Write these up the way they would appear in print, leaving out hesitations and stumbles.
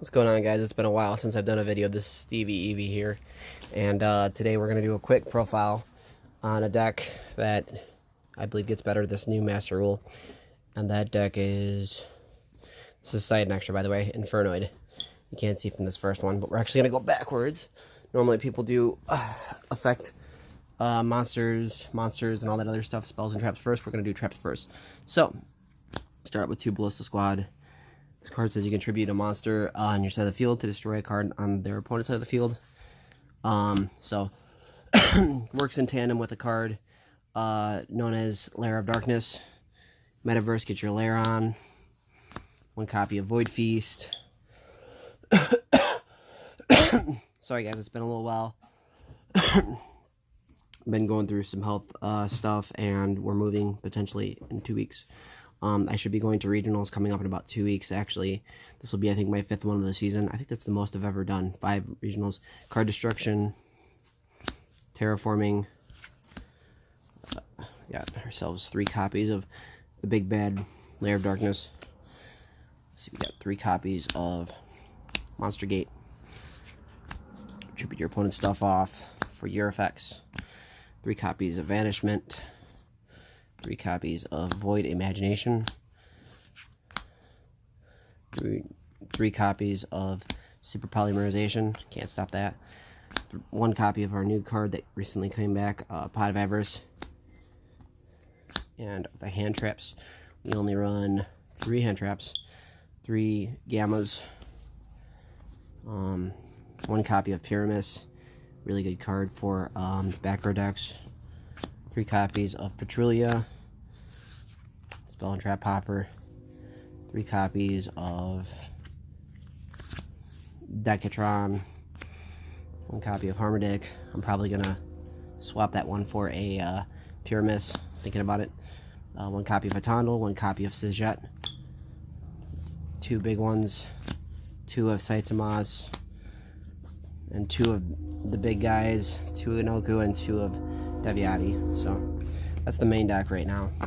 What's going on, guys? It's been a while since I've done a video. This is Stevie Evie here, and today we're going to do a quick profile on a deck that I believe gets better this new Master Rule, and that deck is, this is side extra, by the way, Infernoid. You can't see from this first one, but we're actually going to go backwards. Normally people do affect monsters, and all that other stuff, spells and traps first. We're going to do traps first. So, start with 2 Ballista Squad. This card says you contribute a monster on your side of the field to destroy a card on their opponent's side of the field. So, works in tandem with a card known as Lair of Darkness. Metaverse, get your Lair on. 1 copy of Void Feast. Sorry guys, it's been a little while. Been going through some health stuff, and we're moving potentially in 2 weeks. I should be going to regionals coming up in about 2 weeks, actually. This will be, I think, my 5th one of the season. I think that's the most I've ever done. 5 regionals. Card destruction. Terraforming. Got ourselves 3 copies of the Big Bad Lair of Darkness. Let's see, we got 3 copies of Monster Gate. Tribute your opponent's stuff off for your effects. 3 copies of Vanishment. 3 copies of Void Imagination. 3 copies of Super Polymerization. Can't stop that. 1 copy of our new card that recently came back, Pot of Avarice. And the hand traps, we only run 3 hand traps, 3 Gammas, 1 copy of Pyramus, really good card for back row decks. 3 copies of Petrulia, Spell and Trap Popper, 3 copies of Decatron, 1 copy of Harmadic. I'm probably going to swap that one for a Pyramus, thinking about it. 1 copy of Atondal, 1 copy of Sizjet, 2 big ones, 2 of Saitama's, and 2 of the big guys, 2 Inoku, and 2 of Deviati. So that's the main deck right now. I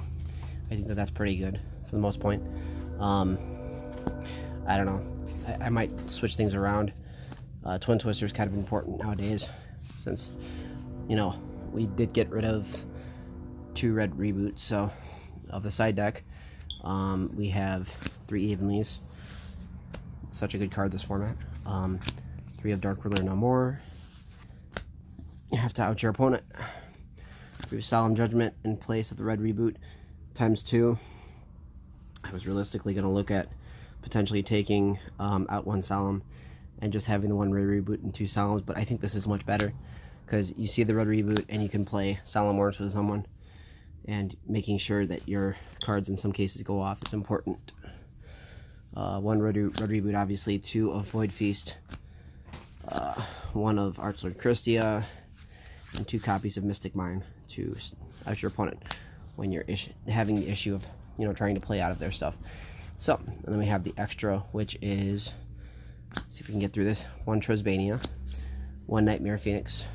think that's pretty good for the most point. I don't know. I might switch things around. Twin Twister is kind of important nowadays, since, you know, we did get rid of 2 red reboots. So of the side deck, we have 3 Evenlies. Such a good card this format. 3 of Dark Ruler No More. You have to out your opponent. 3 of Solemn Judgment in place of the red reboot ×2. I was realistically going to look at potentially taking out 1 Solemn and just having the 1 red reboot and 2 Solemns, but I think this is much better because you see the red reboot and you can play Solemn Words with someone, and making sure that your cards in some cases go off is important. 1 red reboot, obviously, 2 of Void Feast, 1 of Archlord Christia, and 2 copies of Mystic Mine to out your opponent when you're having the issue of, you know, trying to play out of their stuff. So, and then we have the extra, which is, let's see if we can get through this. 1 Trisbania, 1 Nightmare Phoenix,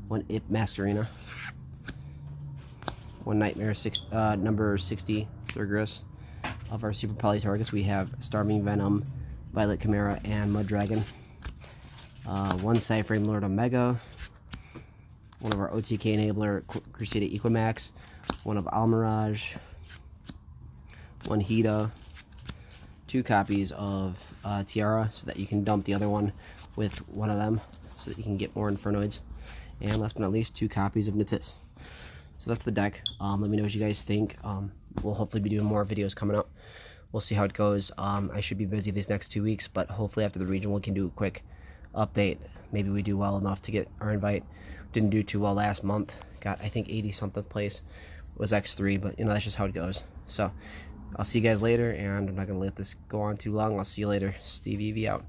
1 Ip Masquerena, 1 Nightmare number 60 Thurgris. Of our Super Poly targets, we have Starving Venom, Violet Chimera, and Mud Dragon. 1 Cyframe Lord Omega, 1 of our OTK Enabler, Crusader Equimax, 1 of Almirage, 1 Hida, 2 copies of Tiara, so that you can dump the other one with 1 of them, so that you can get more Infernoids. And last but not least, 2 copies of Natis. So that's the deck. Let me know what you guys think. We'll hopefully be doing more videos coming up. We'll see how it goes. I should be busy these next 2 weeks, but hopefully after the region we can do a quick update. Maybe we do well enough to get our invite. Didn't do too well last month. Got, I think, 80 something place. It was X3, but, you know, that's just how it goes. So I'll see you guys later, and I'm not going to let this go on too long. I'll see you later. Steve Evie out.